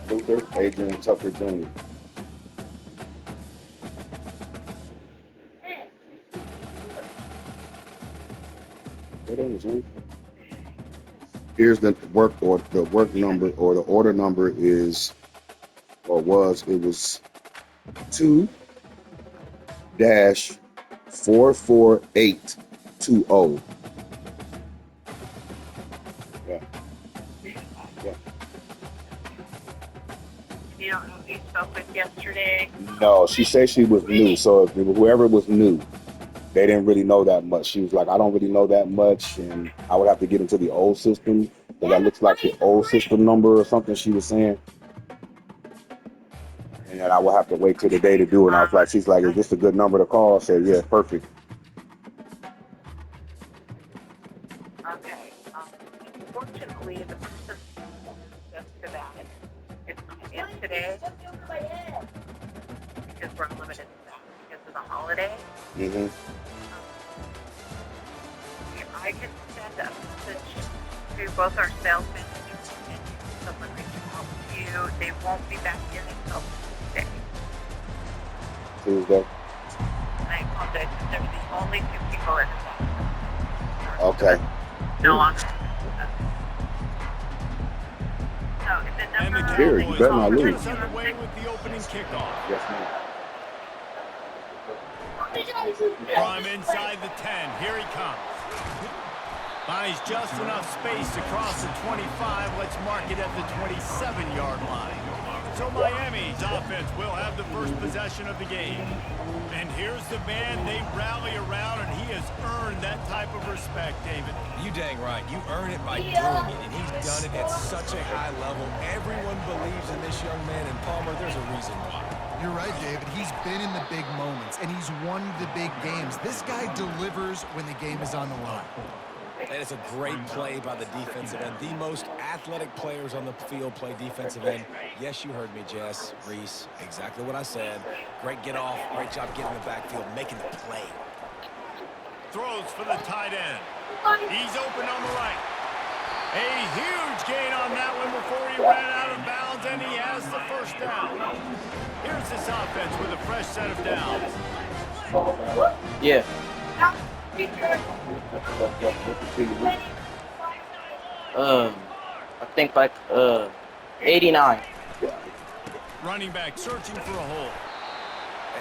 Luther, Adrian Tucker Jr. What is it? Here's the work number or the order number is or was it was 2-44820. Yeah. Yeah. You don't know who you spoke with yesterday? No, she said she was new. So if whoever was new, they didn't really know that much. She was like, I don't really know that much, and I would have to get into the old system. So that looks like the old system number or something she was saying. And then I will have to wait till the day to do it. And I was like, she's like, is this a good number to call? I said, yeah, perfect. Okay. Unfortunately, the person just for that is not in today because we're limited staff because of the holiday. Mm-hmm. I can send a message to both our sales managers and someone reaching out to you. They won't be back in until Tuesday. Tuesday. And I apologize because they're the only two people in the staff. Okay. No longer. So the And number the Here, you better not Cowboys lose. get us underway with the opening kickoff. Yes, ma'am. From inside the 10, here he comes. Finds just enough space to cross the 25. Let's mark it at the 27-yard line. So Miami's offense will have the first possession of the game. And here's the man they rally around, and he has earned that type of respect, David. You dang right. You earn it by doing it, and he's done it at such a high level. Everyone believes in this young man, and Palmer, there's a reason why. You're right, David. He's been in the big moments, and he's won the big games. This guy delivers when the game is on the line. And it's a great play by the defensive end. The most athletic players on the field play defensive end. Yes, you heard me, Jess, Reese. Exactly what I said. Great get off. Great job getting in the backfield, making the play. Throws for the tight end. He's open on the right. A huge gain on that one before he ran out of bounds, and he has the first down. Here's this offense with a fresh set of downs. Yeah. I think like 89. Running back searching for a hole.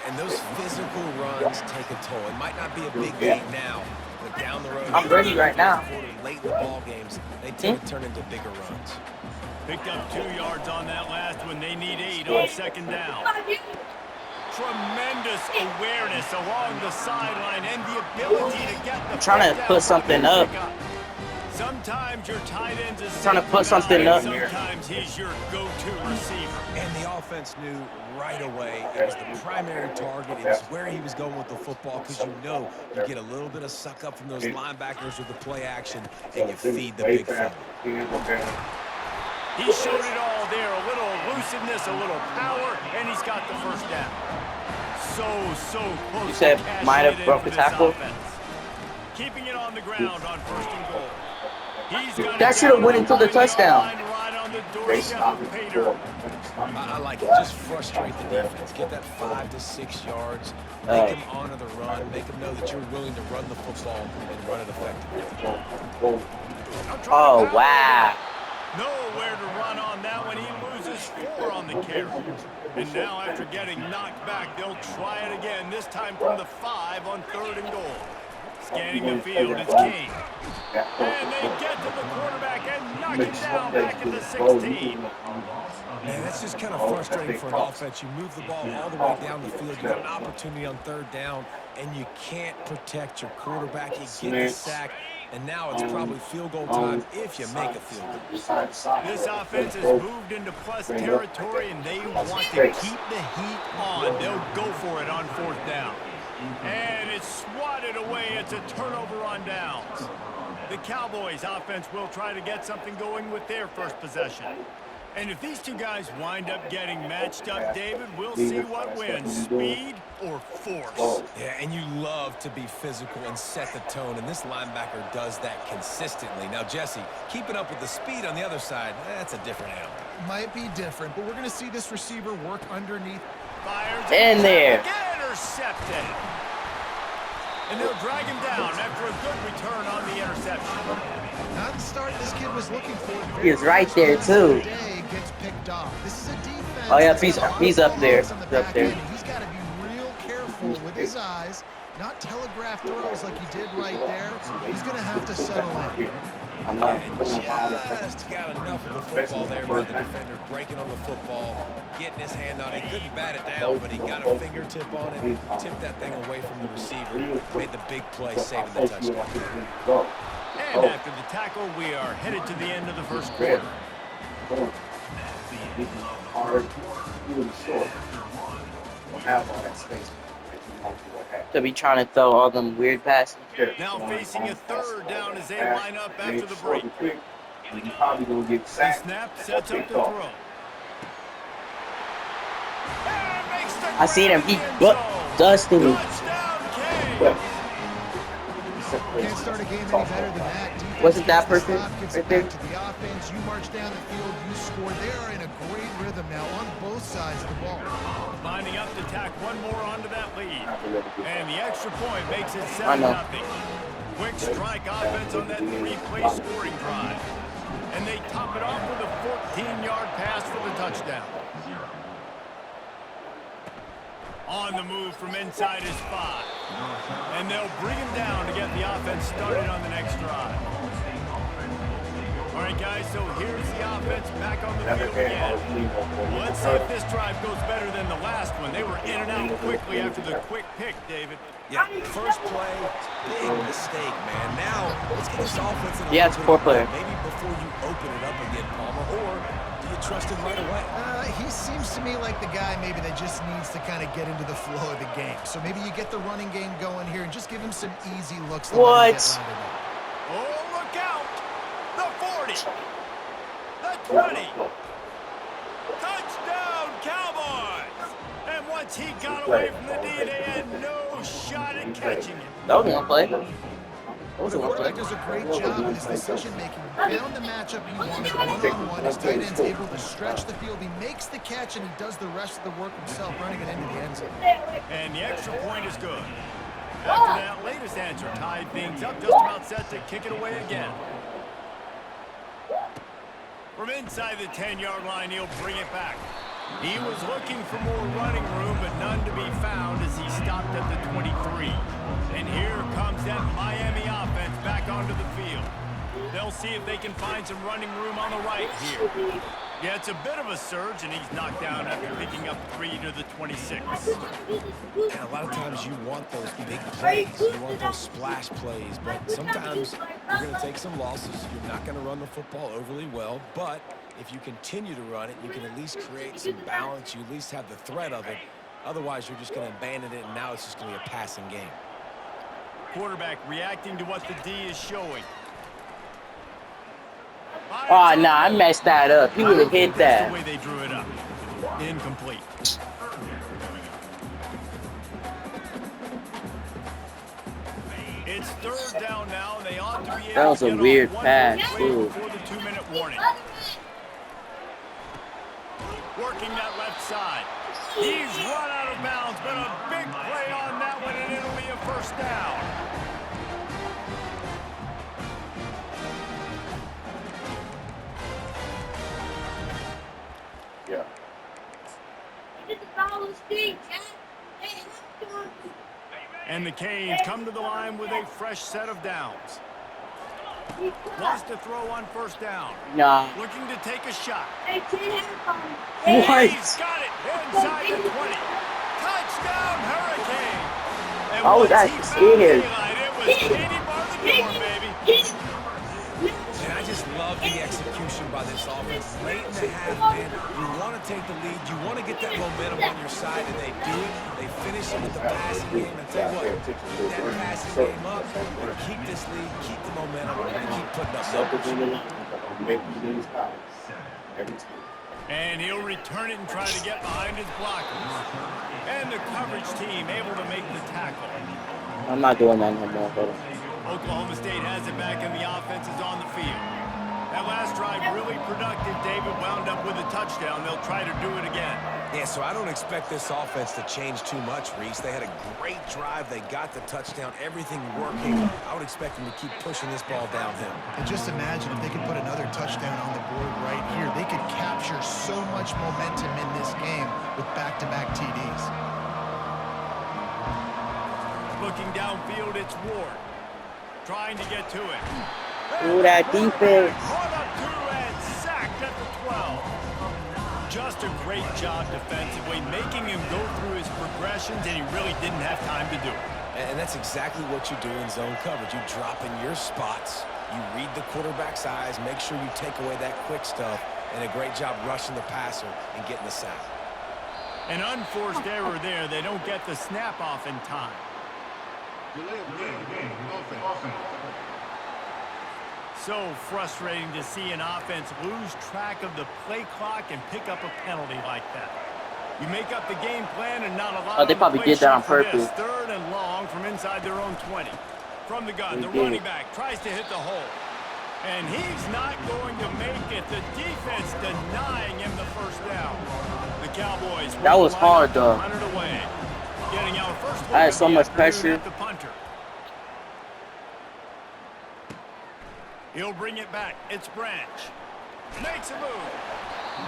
And those physical runs take a toll. It might not be a big game now, but down the road, I'm ready right now. Late in the ball games, they tend to turn into bigger runs. Picked up 2 yards on that last one. They need 8 on second down. Tremendous awareness along the sideline and the ability to get the. I'm trying to put something up. Sometimes your tight end's is Trying to put something up here. here. Sometimes he's your go-to receiver. And the offense knew right away it was the primary target. It was where he was going with the football because you know you get a little bit of suck up from those linebackers with the play action and you feed the big fella. He showed it all there. A little elusiveness, a little power, and he's got the first down. So close. You said to might have cashing it broke in the for this tackle? offense. Keeping it on the ground on first and goal. That should have went into the touchdown. Right on the doorstep of Pater. I like it. Just frustrate the defense. Get that 5 to 6 yards. Make them honor the run. Make them know that you're willing to run the football and run it effectively. Oh, wow. Nowhere to run on that one. He loses 4 on the carry. And now after getting knocked back, they'll try it again, this time from the 5 on third and goal. Scanning the field is King. And they get to the quarterback and knock him down back at the 16. Man, that's just kind of frustrating for an offense. You move the ball all the way down the field. You got an opportunity on third down, and you can't protect your quarterback. You get the sack, and now it's probably field goal time if you make a field goal. This offense has moved into plus territory, and they want to keep the heat on. They'll go for it on fourth down. And it's swatted away. It's a turnover on downs. The Cowboys offense will try to get something going with their first possession. And if these two guys wind up getting matched up, David, we'll see what wins, speed or force. Yeah, and you love to be physical and set the tone, and this linebacker does that consistently. Now, Jesse, keeping up with the speed on the other side, that's a different animal. Might be different, but we're going to see this receiver work underneath. Fires In there. intercepted. And they'll drag him down after a good return on the interception. Not the start this kid was looking for. He is right there, too. Gets picked off. This is a defense. Oh, yeah, he's up there. He's up there. He's got to be real careful with his eyes, not telegraph throws like he did right there. He's going to have to settle in. And just got enough of the football there by the defender, breaking on the football, getting his hand on it. He couldn't bat it down, but he got a fingertip on it, tipped that thing away from the receiver, made the big play, saving the touchdown. And after the tackle, we are headed to the end of the first quarter. To be trying to throw all them weird passes. Now facing a third down as they line up after the break. The snap sets up the throw. I seen him. He dusted me. Can't start a game any better than that. Defense Wasn't that gets the perfect? stop, gets Right it there? back to the offense. You march down the field, you score. They are in a great rhythm now on both sides of the ball. Lining up to tack one more onto that lead. And the extra point makes it I know. 7-0. Quick strike offense on that three-play scoring drive. And they top it off with a 14-yard pass for the touchdown. On the move from inside his 5. And they'll bring him down to get the offense started on the next drive. All right, guys, so here's the offense back on the field again. Let's see if this drive goes better than the last one. They were in and out quickly after the quick pick, David. Yeah, first play, big mistake, man. Now, let's get this offense in a Yeah, it's little bit 4-player. of maybe before you open it up again, Palmer, or do you trust him right away? He seems to me like the guy maybe that just needs to kind of get into the flow of the game. So maybe you get the running game going here and just give him some easy looks. What? Oh, look out! The 40, the 20, touchdown Cowboys! And once he got away from the D, they had no shot at catching him. That was one play. The quarterback does a great job in his decision-making. Found the matchup he wanted one-on-one. His tight end's able to stretch the field. He makes the catch, and he does the rest of the work himself, running it into the end zone. And the extra point is good. After that latest answer tied things up, just about set to kick it away again. From inside the 10-yard line, he'll bring it back. He was looking for more running room, but none to be found as he stopped at the 23. And here comes that Miami offense back onto the field. They'll see if they can find some running room on the right here. Yeah, it's a bit of a surge, and he's knocked down after picking up 3 to the 26. And a lot of times you want those big plays. You want those splash plays. But sometimes you're going to take some losses. You're not going to run the football overly well. But if you continue to run it, you can at least create some balance. You at least have the threat of it. Otherwise, you're just going to abandon it, and now it's just going to be a passing game. Quarterback reacting to what the D is showing. Oh, no, I messed that up. He would have hit That's the that. way they drew it up. Incomplete. It's third down now, and they ought to be able That was to a get weird off one pass, play too. before the 2-minute warning. Working that left side. He's run out of bounds, but a big play on that one, and it'll be a first down. Yeah. And the Canes come to the line with a fresh set of downs. Wants to throw on first down. Nah. Looking to take a shot. What? He's got it inside the 20. Touchdown, Hurricane. And Oh, once that's he found scared. daylight, it was Katie bar the door, baby. And I just love the execution by this offense. Late in the half, man, you want to take the lead. You want to get that momentum on your side, and they do it. They finish it with the passing game. And tell you what, keep that passing game up, and keep this lead, keep the momentum, and keep putting up numbers. And he'll return it and try to get behind his blockers. And the coverage team able to make the tackle. I'm not doing that no more. Hold on. Oklahoma State has it back and the offense is on the field. That last drive really productive. David wound up with a touchdown. They'll try to do it again. Yeah, so I don't expect this offense to change too much, Reese. They had a great drive. They got the touchdown. Everything working. I would expect them to keep pushing this ball downhill. And just imagine if they could put another touchdown on the board right here. They could capture so much momentum in this game with back-to-back TDs. Looking downfield, it's Ward. Trying to get to it. Ooh, that defense. Caught up to and sacked at the 12. Just a great job defensively, making him go through his progressions, and he really didn't have time to do it. And that's exactly what you do in zone coverage. You drop in your spots, you read the quarterback's eyes, make sure you take away that quick stuff, and a great job rushing the passer and getting the sack. An unforced error there. They don't get the snap off in time. So frustrating to see an offense lose track of the play clock and pick up a penalty like that. You make up the game plan and not allow They probably did that on purpose. Third and long from inside their own 20. From the gun, the running back tries to hit the hole. And he's not going to make it. The defense denying him the first down. The Cowboys. That was hard, though. Away. Getting our first I had so much pressure. at the punter. He'll bring it back. It's Branch. Makes a move.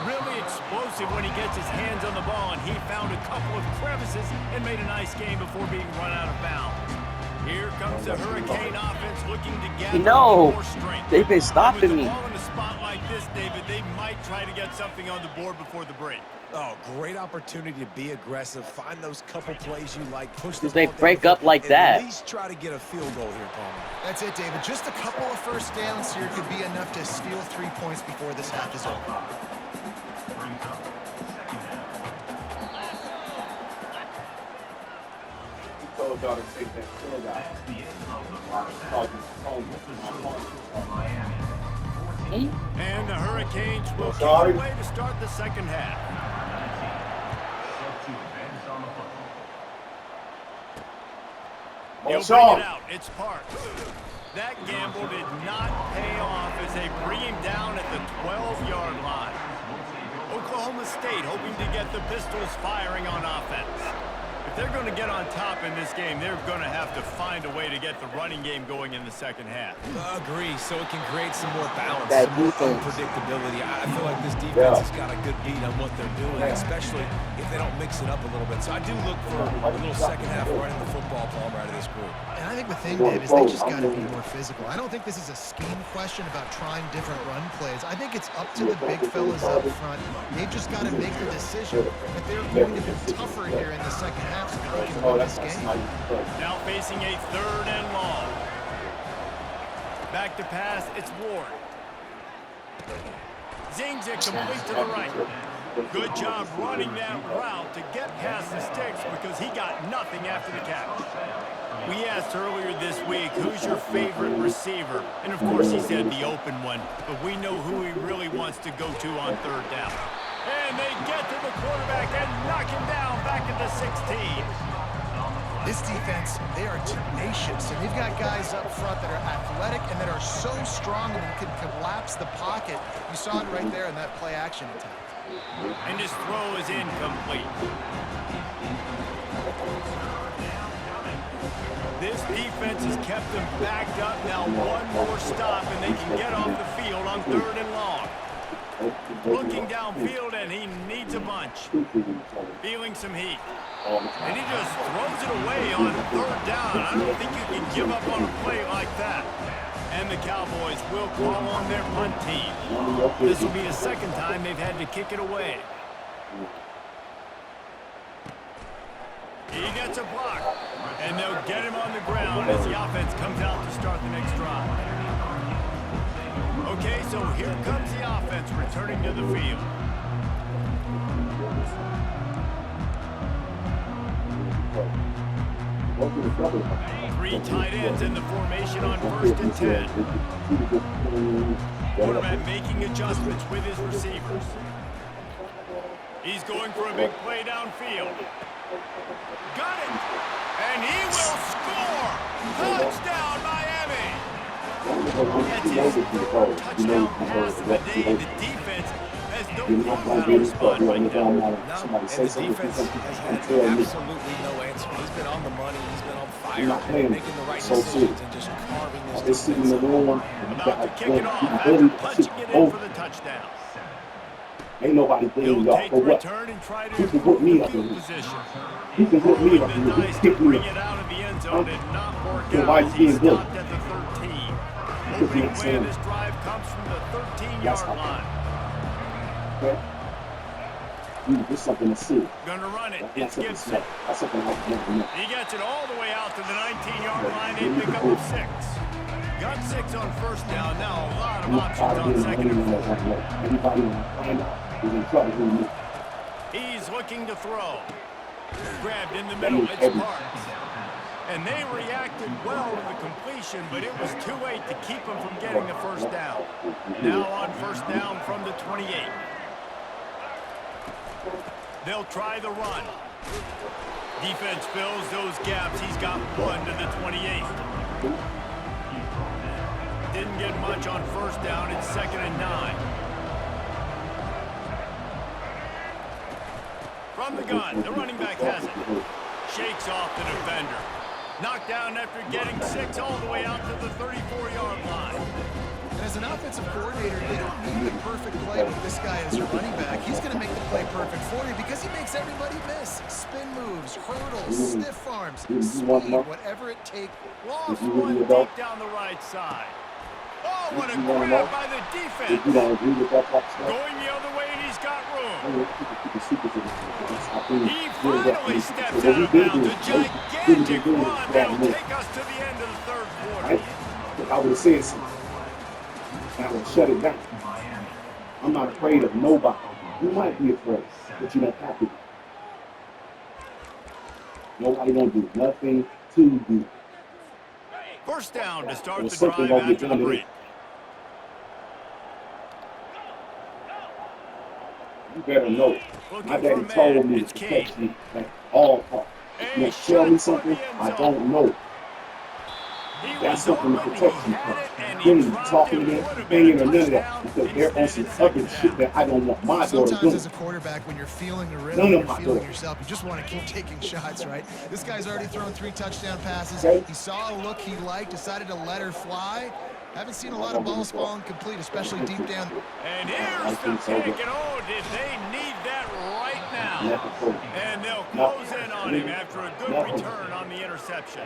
Really explosive when he gets his hands on the ball, and he found a couple of crevices and made a nice game before being run out of bounds. Here comes the Hurricane offense looking to gather more strength. They've been stopping me. With the ball in a spot like this, David, they might try to get something on the board before the break. Oh, great opportunity to be aggressive. Find those couple plays you like. Push the They ball break down up like that. At least try to get a field goal here, Palmer. That's it, David. Just a couple of first downs here could be enough to steal 3 points before this half is over. And the Hurricanes will kick away to start the second half. He'll bring it out. It's Parks. That gamble did not pay off as they bring him down at the 12-yard line. Oklahoma State hoping to get the Pistols firing on offense. If they're going to get on top in this game, they're going to have to find a way to get the running game going in the second half. Agree, so it can create some more balance, That some more defense. unpredictability. I feel like this defense has got a good beat on what they're doing, especially if they don't mix it up a little bit. So I do look for a little second half running the football, Palmer, out of this group. And I think the thing, Dave, is they just got to be more physical. I don't think this is a scheme question about trying different run plays. I think it's up to the big fellas up front. They've just got to make the decision that they're going to be tougher here in the second half so that they can win this game. Now facing a third and long. Back to pass, it's Ward. Zings it complete to the right. Good job running that route to get past the sticks because he got nothing after the catch. We asked earlier this week, who's your favorite receiver? And of course he said the open one, but we know who he really wants to go to on third down. And they get to the quarterback and knock him down back at the 16. This defense, they are tenacious, and they've got guys up front that are athletic and that are so strong and can collapse the pocket. You saw it right there in that play-action attack. And his throw is incomplete. This defense has kept them backed up. Now one more stop, and they can get off the field on third and long. Looking downfield, and he needs a bunch. Feeling some heat. And he just throws it away on third down. I don't think you can give up on a play like that. And the Cowboys will call on their punt team. This will be the second time they've had to kick it away. He gets a block. And they'll get him on the ground as the offense comes out to start the next drive. Okay, so here comes the offense returning to the field. Three tight ends in the formation on 1st and 10. Quarterback making adjustments with his receivers. He's going for a big play downfield. Got it. And he will score. Touchdown, Miami. That's his third touchdown pass of the day. The defense has no clue how to respond right now. No, and the defense has had absolutely no answer. He's been on the money. He's been on fire, making the right decisions and just carving this defense up. About to kick it off after punching it in for the touchdown. Ain't nobody playing y'all for what? You can put me up in here. You can put me up in here. You can kick me up. So why you being good? Opening play of this drive comes from the 13-yard line. Okay? This is something to see. Gonna run it. It's Gibson. That's something I can know. He gets it all the way out to the 19-yard line. They pick up 6. Got 6 on first down. Now a lot of options on second and 4. Everybody find out is in trouble. He's looking to throw. Grabbed in the middle. It's Parks. And they reacted well to the completion, but it was too late to keep him from getting the first down. Now on first down from the 28. They'll try the run. Defense fills those gaps. He's got 1 to the 28. Didn't get much on first down. It's 2nd and 9. From the gun, the running back has it. Shakes off the defender. Knocked down after getting 6 all the way out to the 34-yard line. And as an offensive coordinator, they don't need the perfect play with this guy as your running back. He's going to make the play perfect for you because he makes everybody miss. Spin moves, hurdles, stiff arms, speed, whatever it takes. Lost one deep down the right side. Oh, what a grab by the defense. Going the other way, and he's got room. He finally steps out of bounds. A gigantic run that'll take us to the end of the third quarter. I would have said something. And I would shut it down. I'm not afraid of nobody. You might be afraid, but you don't have to be. Nobody won't do nothing to do. First down to start the drive after the break. You better know. My daddy told me to protect me at all costs. You tell me something I don't know. That's something to protect you from. You ain't talking to them, banging or none of that, because they're on some other shit that I don't want my daughter doing. Sometimes as a quarterback, when you're feeling the rhythm, you're feeling yourself, you just want to keep taking shots, right? This guy's already thrown 3 touchdown passes. He saw a look he liked, decided to let her fly. Haven't seen a lot of balls falling complete, especially deep down. And here's the kick, and oh, did they need that right now. And they'll close in on him after a good return on the interception.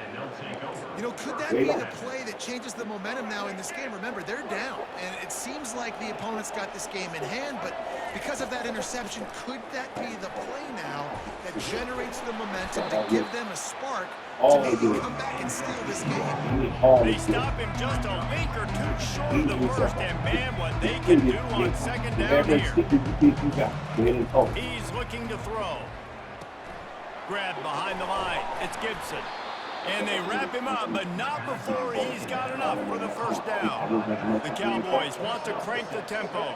You know, could that be the play that changes the momentum now in this game? Remember, they're down, and it seems like the opponent's got this game in hand, but because of that interception, could that be the play now that generates the momentum to give them a spark to maybe come back and steal this game? They stop him just a link or 2 short of the first, and man, what they can do on second down here. He's looking to throw. Grabbed behind the line. It's Gibson. And they wrap him up, but not before he's got enough for the first down. The Cowboys want to crank the tempo.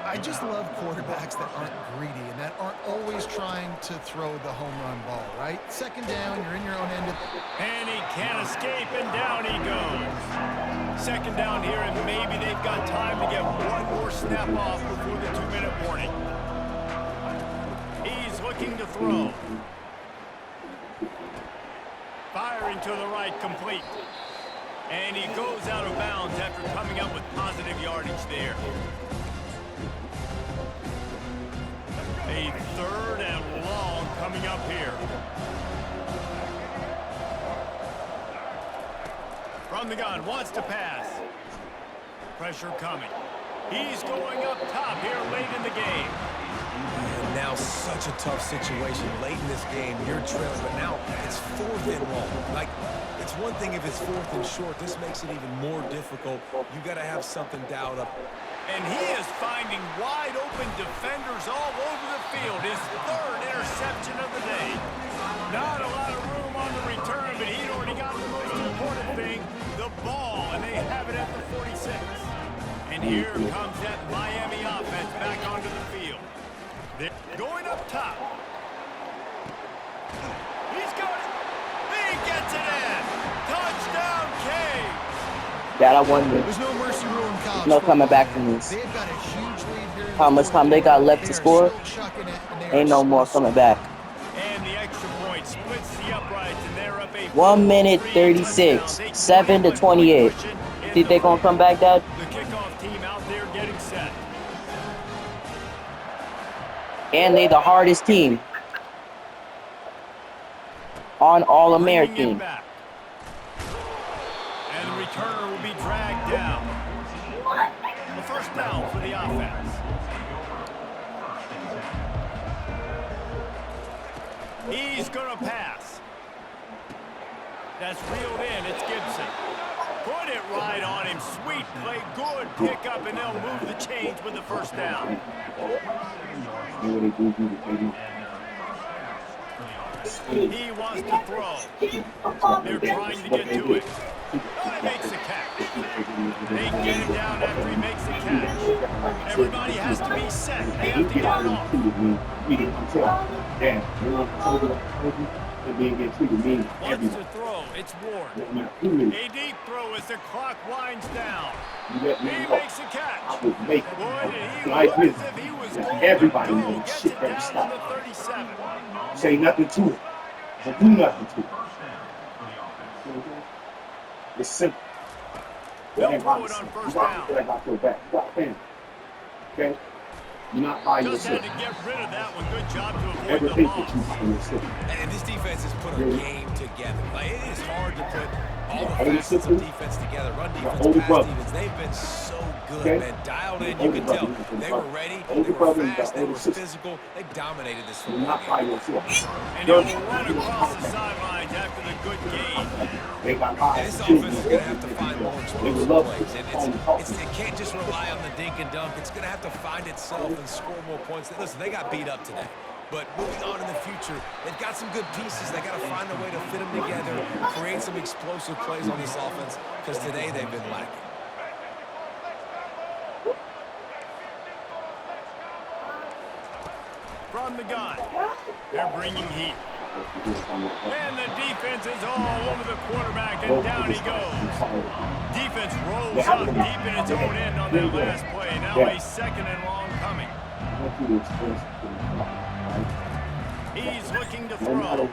I just love quarterbacks that aren't greedy and that aren't always trying to throw the home run ball, right? Second down, you're in your own end. And he can't escape, and down he goes. Second down here, and maybe they've got time to get one more snap off before the 2-minute warning. He's looking to throw. Firing to the right, complete. And he goes out of bounds after coming up with positive yardage there. A 3rd and long coming up here. From the gun, wants to pass. Pressure coming. He's going up top here late in the game. And now such a tough situation. Late in this game, you're trailing, but now it's 4th and long. Like, it's one thing if it's 4th and short. This makes it even more difficult. You got to have something dialed up. And he is finding wide open defenders all over the field. His 3rd interception of the day. Not a lot of room on the return, but he'd already got the most important thing, the ball, and they have it at the 46. And here comes that Miami offense back onto the field. They're going up top. He's got it. He gets it in. Touchdown, Canes. Dad, I wonder. There's no mercy rule in college No coming football. back from this. They've got a huge lead here. How much time they got left to score? Ain't no more coming back. And the extra point splits the uprights, and they're up a 1 minute 36, 7 to 28. Think they gonna come back, Dad? The kickoff team out there getting set. And they the hardest team on All-American. And the returner will be dragged down. The first down for the offense. He's going to pass. That's reeled in. It's Gibson. Put it right on him. Sweet play. Good pickup, and they'll move the chains with the first down. He wants to throw. They're trying to get to it. Oh, he makes a catch. They get him down after he makes the catch. Everybody has to be set. They have to get it off. Wants to throw. It's Ward. A deep throw as the clock winds down. He makes a catch. Boy, he looked as if he was going to go. Gets it down to the 37. Say nothing to it. Don't do nothing to it. It's simple. They'll throw it on first down. Okay? You're not by Just yourself. had to get rid of that one. Good job to avoid the Everything loss. that you by yourself. And this defense has put a game together. Like, it is hard to put all the Older facets of sisters, defense together. Run defense, older pass brothers. defense. They've been so good, Okay? man. Dialed in, you Older can tell. brothers. They were ready, Older they were brothers, fast, they older were sisters. physical. They dominated this You're football not by game. yourself. And he'll run across the sidelines after the good game. They got And eyes. this offense is going to have to find more They would explosive love plays. to And talk. it can't just rely on the dink and dunk. It's going to have to find itself and score more points. Listen, they got beat up today. But moving on in the future, they've got some good pieces. They got to find a way to fit them together, create some explosive plays on this offense, because today they've been lacking. From the gun. They're bringing heat. And the defense is all over the quarterback, and down he goes. Defense rolls up deep in its own end on that last play. Now a second and long coming. He's looking to throw.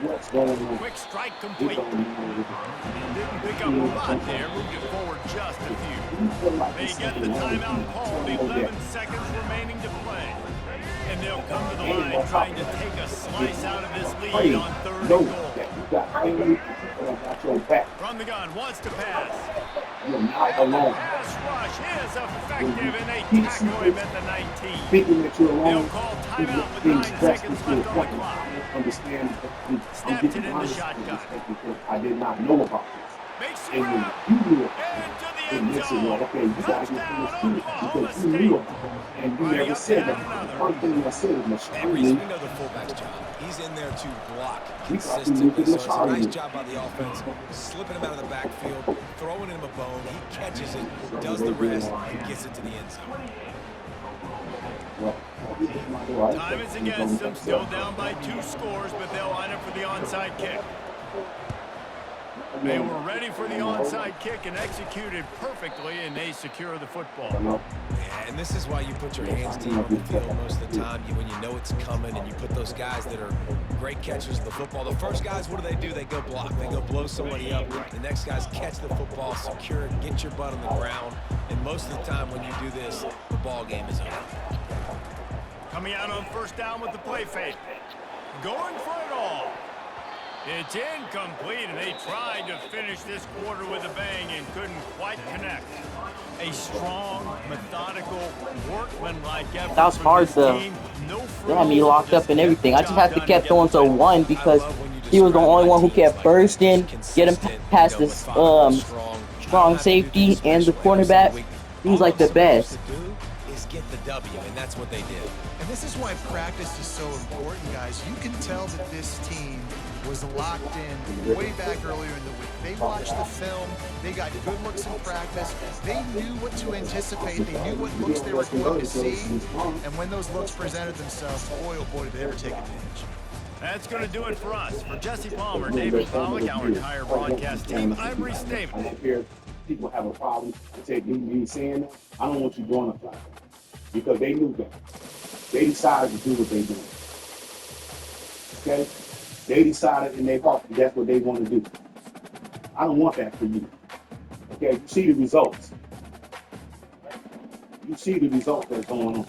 Quick strike complete. Didn't pick up a lot there. Moved it forward just a few. They get the timeout called. 11 seconds remaining to play. And they'll come to the line trying to take a slice out of this lead on 3rd and goal. From the gun, wants to pass. And the pass rush is effective, and they tackle him at the 19. They'll call timeout with 9 seconds left on the clock. Snapped it in the shotgun. I did not know about this. Makes the And grab. when you knew it, Into the end zone. okay, you gotta get Touchdown, this too, Oklahoma because you knew it, State. and you Running never up said and that. down another. The first thing I said is And Reese, Mashari. we know the fullback's job. He's in there to block We thought we consistently. moved So the it's a nice Mashari. job by the offense, slipping him out of the backfield, throwing him a bone. He catches it, does the rest, and gets it to the end zone. Time is against them, still down by 2 scores, but they'll line up for the onside kick. They were ready for the onside kick and executed perfectly, and they secure the football. Yeah, and this is why you put your hands deep on the field most of the time. When you know it's coming, and you put those guys that are great catchers of the football. The first guys, what do? They go block. They go blow somebody up. The next guys catch the football, secure it, get your butt on the ground. And most of the time when you do this, the ball game is over. Coming out on first down with the play fake. Going for it all. It's incomplete, and they tried to finish this quarter with a bang and couldn't quite connect. A strong, methodical, workmanlike effort. That was hard, though. They had me locked up and everything. I just had to keep throwing to one because he was the only one who kept bursting, getting past this strong safety and the cornerback. He was like the best. Is get the W, and that's what they did. And this is why practice is so important, guys. You can tell that this team was locked in way back earlier in the week. They watched the film. They got good looks in practice. They knew what to anticipate. They knew what looks they were going to see. And when those looks presented themselves, boy, oh boy, did they ever take advantage. That's going to do it for us. For Jesse Palmer, David Pollack, our entire broadcast team, I'm Reese Davis. I don't care if people have a problem. I said, you saying that? I don't want you going up like that. Because they knew that. They decided to do what they do. Okay? They decided in their heart that that's what they want to do. I don't want that for you. Okay? You see the results. You see the results that's going on.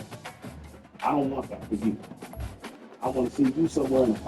I don't want that for you. I want to see you somewhere in the